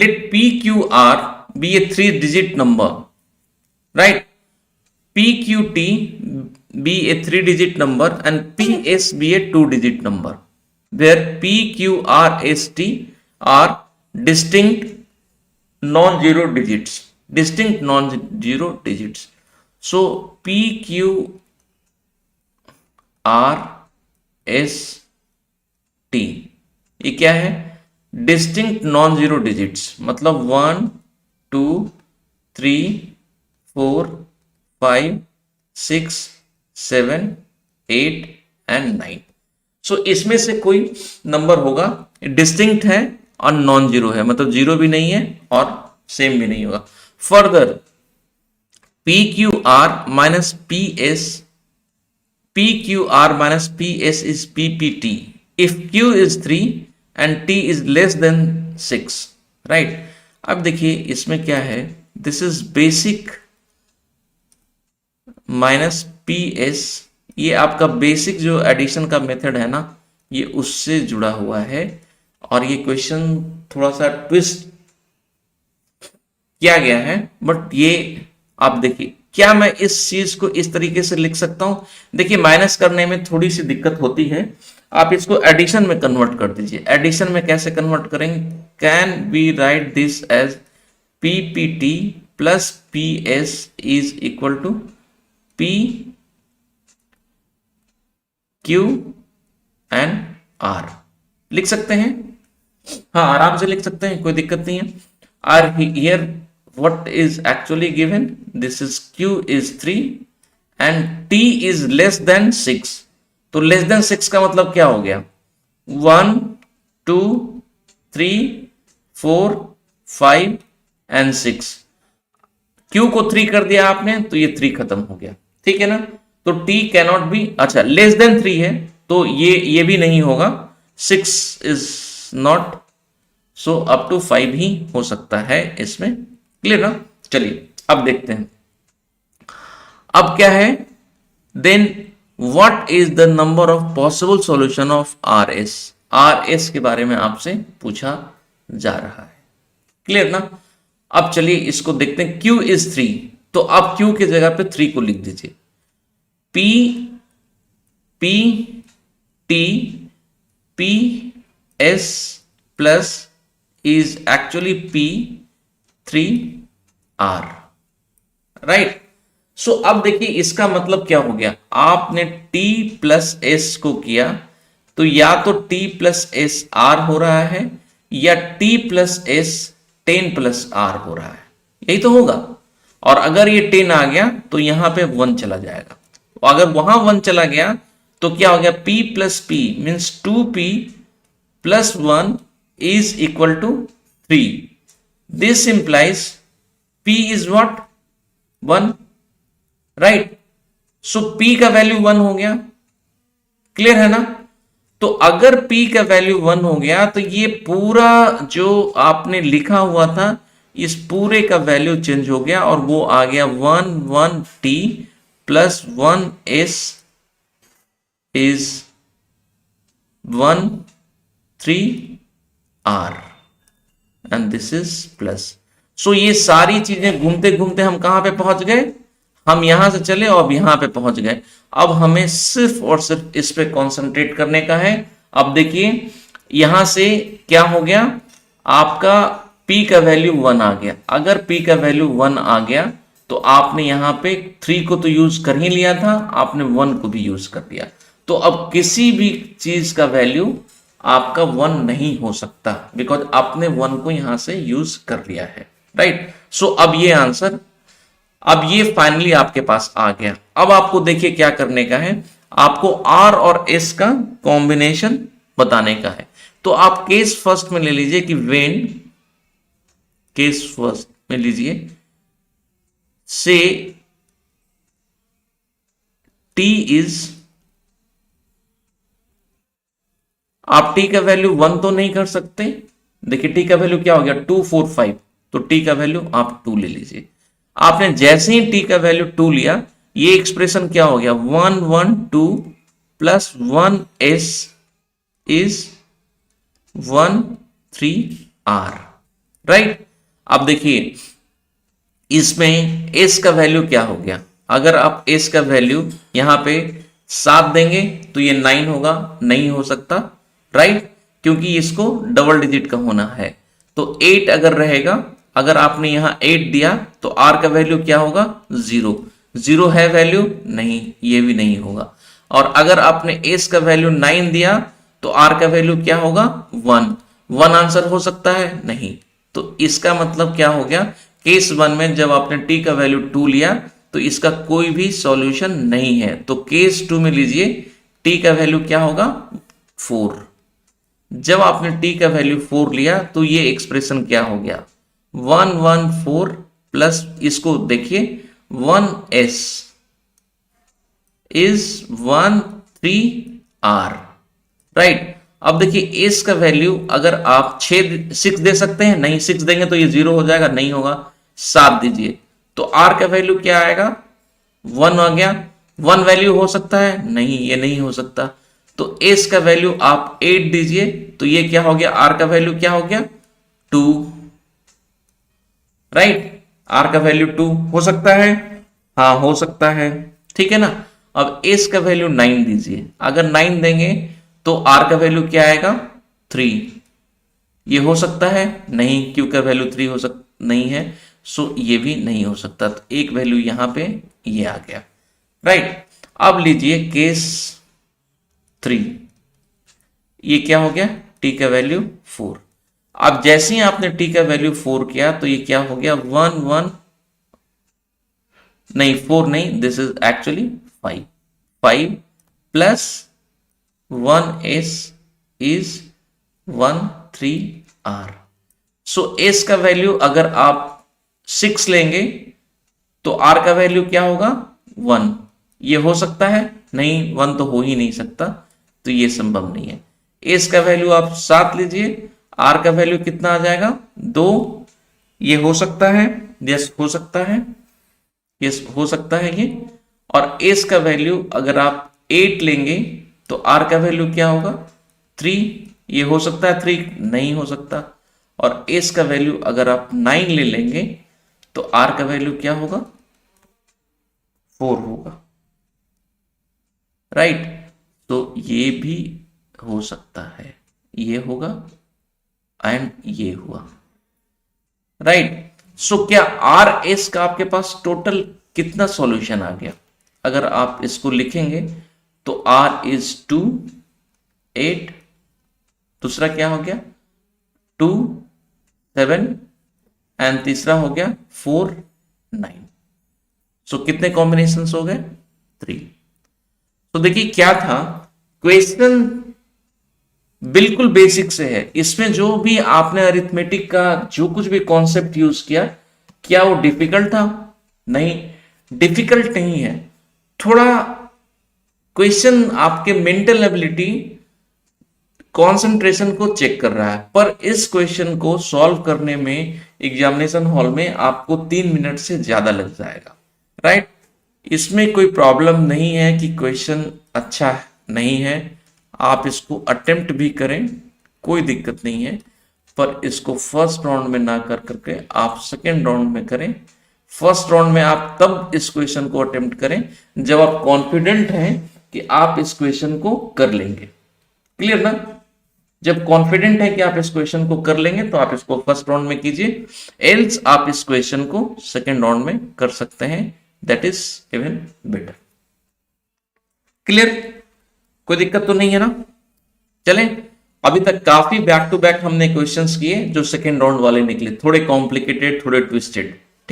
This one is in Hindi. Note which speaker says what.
Speaker 1: let PQR be a 3-digit number, right? PQT be a 3-digit number and PS be a 2-digit number, where PQRST are distinct non-zero digits. Distinct non-zero digits. So PQRST ये क्या है? डिस्टिंक्ट नॉन जीरो डिजिट्स, मतलब 1 2 3 4 5 6 7 8 एंड 9. सो इसमें से कोई नंबर होगा, डिस्टिंक्ट है और नॉन जीरो है, मतलब जीरो भी नहीं है और सेम भी नहीं होगा. Further PQR minus PS, PQR minus PS is PPT if Q is 3 and T is less than 6, right? अब देखिए इसमें क्या है, this is basic minus PS, ये आपका बेसिक जो एडिशन का मेथड है ना, ये उससे जुड़ा हुआ है. और ये क्वेश्चन थोड़ा सा ट्विस्ट किया गया है, बट ये आप देखिए, क्या मैं इस चीज को इस तरीके से लिख सकता हूं? देखिए माइनस करने में थोड़ी सी दिक्कत होती है, आप इसको एडिशन में कन्वर्ट कर दीजिए. एडिशन में कैसे कन्वर्ट करेंगे? Can we write this as PPT plus PS is equal to PQ and R. लिख सकते हैं, हाँ आराम से लिख सकते हैं, कोई दिक्कत नहीं है. Are here what is actually given, this is Q is 3 and T is less than 6. तो लेस देन 6 का मतलब क्या हो गया? 1 2 3 4 5 एंड 6. Q को 3 कर दिया आपने तो ये 3 खत्म हो गया, ठीक है ना? तो T कैनॉट बी, अच्छा लेस देन 3 है तो ये भी नहीं होगा, 6 is not, so up to 5 ही हो सकता है इसमें. क्लियर ना? चलिए अब देखते हैं अब क्या है. Then what is the number of possible solution of RS. RS के बारे में आपसे पूछा जा रहा है. क्लियर ना? अब चलिए इसको देखते हैं. Q इज 3, तो आप Q की जगह पे 3 को लिख दीजिए. P T P S plus is actually P3R, right? So अब देखिए इसका मतलब क्या हो गया, आपने T प्लस S को किया तो या तो T प्लस S R हो रहा है या T plus S 10 plus R हो रहा है, यही तो होगा. और अगर ये 10 आ गया तो यहां पे 1 चला जाएगा, अगर वहां 1 चला गया तो क्या हो गया? P plus P means 2P plus 1 is equal to 3. This implies P is what? 1, right? So P का वैल्यू 1 हो गया. क्लियर है ना? तो अगर P का वैल्यू 1 हो गया तो ये पूरा जो आपने लिखा हुआ था इस पूरे का वैल्यू चेंज हो गया और वो आ गया 1 1 T plus 1 S is 1 3 R and this is plus. सो ये सारी चीजें घूमते घूमते हम कहां पे पहुंच गए? हम यहां से चले और अब यहां पे पहुंच गए. अब हमें सिर्फ और सिर्फ इस पे कंसंट्रेट करने का है. अब देखिए यहां से क्या हो गया, आपका P का वैल्यू 1 आ गया. अगर P का वैल्यू 1 आ गया तो आपने यहां पे 3 को तो यूज कर ही लिया था, आपने 1 को भी यूज कर लिया. तो अब किसी भी चीज का वैल्यू आपका 1 नहीं हो सकता, बिकॉज आपने 1 को यहां से यूज कर लिया है, राइट? सो अब ये आंसर, अब ये फाइनली आपके पास आ गया. अब आपको देखिए क्या करने का है, आपको R और S का कॉम्बिनेशन बताने का है. तो आप केस फर्स्ट में ले लीजिए कि व्हेन, केस फर्स्ट में लीजिए से T इज, आप T का वैल्यू 1 तो नहीं कर सकते. देखिए T का वैल्यू क्या हो गया 2 4 5, तो T का वैल्यू आप 2 ले लीजिए. आपने जैसे ही T का वैल्यू 2 लिया, ये एक्सप्रेशन क्या हो गया 1 1 2 plus 1 S is 1 3 R. Right. अब देखिए इसमें s का वैल्यू क्या हो गया, अगर आप s का वैल्यू यहां पे 7 देंगे तो ये 9 होगा, नहीं हो सकता, राइट, क्योंकि इसको डबल डिजिट का होना है। तो 8 अगर रहेगा, अगर आपने यहां 8 दिया तो r का वैल्यू क्या होगा, 0। 0 है वैल्यू, नहीं, ये भी नहीं होगा। और अगर आपने s का वैल्यू 9 दिया तो r का वैल्यू क्या होगा, 1। 1 आंसर हो सकता है, नहीं। तो इसका मतलब क्या हो गया, केस 1 में जब आपने t का वैल्यू 2 लिया तो इसका कोई भी सॉल्यूशन नहीं है। तो केस 2 में लीजिए t का वैल्यू क्या होगा, 4। जब आपने t का वैल्यू 4 लिया तो ये एक्सप्रेशन क्या हो गया, 114 प्लस इसको देखिए 1s इज 13r, राइट। अब देखिए s का वैल्यू अगर आप 6 दे सकते हैं, नहीं 6 देंगे तो ये 0 हो जाएगा, नहीं होगा। 7 दीजिए तो r का वैल्यू क्या आएगा, 1 आ गया। 1 वैल्यू हो सकता है, नहीं, ये नहीं हो सकता। तो s का वैल्यू आप 8 दीजिए तो ये क्या हो गया, r का वैल्यू क्या हो गया, 2, राइट। r का वैल्यू 2 हो सकता है, हाँ हो सकता है, ठीक है ना। अब s का वैल्यू 9 दीजिए, अगर 9 देंगे तो r का वैल्यू क्या आएगा, 3। ये हो सकता है, नहीं, q का वैल्यू 3 नहीं है, सो ये भी नहीं हो सकता। तो एक वैल्यू यहां पे ये आ गया, राइट। अब लीजिए केस 3, ये क्या हो गया, t का वैल्यू 4। अब जैसे ही आपने t का वैल्यू 4 किया तो ये क्या हो गया, 1 नहीं 4 नहीं, this is actually 5 plus 1s is 13r। So s का वैल्यू अगर आप 6 लेंगे तो r का वैल्यू क्या होगा, 1। ये हो सकता है, नहीं, 1 तो हो ही नहीं सकता, तो ये संभव नहीं है। s का वैल्यू आप 7 लीजिए, r का वैल्यू कितना आ जाएगा, 2। ये हो सकता है, यस हो सकता है, यस हो सकता है ये। और s का वैल्यू अगर आप 8 लेंगे तो r का वैल्यू क्या होगा, 3। ये हो सकता है, 3 नहीं हो सकता। और s का वैल्यू अगर आप 9 ले लेंगे तो r का वैल्यू क्या होगा, 4 होगा, राइट। तो ये भी हो सकता है, ये होगा एंड ये हुआ, राइट। सो क्या आर एस का आपके पास टोटल कितना सॉल्यूशन आ गया, अगर आप इसको लिखेंगे तो r इज 2, 8, दूसरा क्या हो गया 2, 7 एंड तीसरा हो गया 4, 9। सो कितने कॉम्बिनेशन हो गए, 3। तो देखिए क्या था, क्वेश्चन बिल्कुल बेसिक से है, इसमें जो भी आपने अरिथमेटिक का जो कुछ भी कॉन्सेप्ट यूज किया, क्या वो डिफिकल्ट था, नहीं, डिफिकल्ट नहीं है। थोड़ा क्वेश्चन आपके मेंटल एबिलिटी कंसंट्रेशन को चेक कर रहा है, पर इस क्वेश्चन को सॉल्व करने में एग्जामिनेशन हॉल में आपको 3 मिनट से ज्यादा लग जाएगा, राइट। इसमें कोई प्रॉब्लम नहीं है कि क्वेश्चन अच्छा नहीं है, आप इसको अटेम्प्ट भी करें, कोई दिक्कत नहीं है, पर इसको फर्स्ट राउंड में ना कर करके आप सेकेंड राउंड में करें। फर्स्ट राउंड में आप तब इस क्वेश्चन को अटेम्प्ट करें जब आप कॉन्फिडेंट हैं कि आप इस क्वेश्चन को कर लेंगे, क्लियर ना। जब कॉन्फिडेंट है कि आप इस क्वेश्चन को कर लेंगे तो आप इसको फर्स्ट राउंड में कीजिए, एल्स आप इस क्वेश्चन को सेकेंड राउंड में कर सकते हैं, that is even better, clear. कोई दिक्कत तो नहीं है ना। चलें, अभी तक काफी बैक टू बैक हमने क्वेश्चंस किए जो सेकेंड राउंड वाले निकले, थोड़े कॉम्प्लिकेटेड, थोड़े ट्विस्टेड।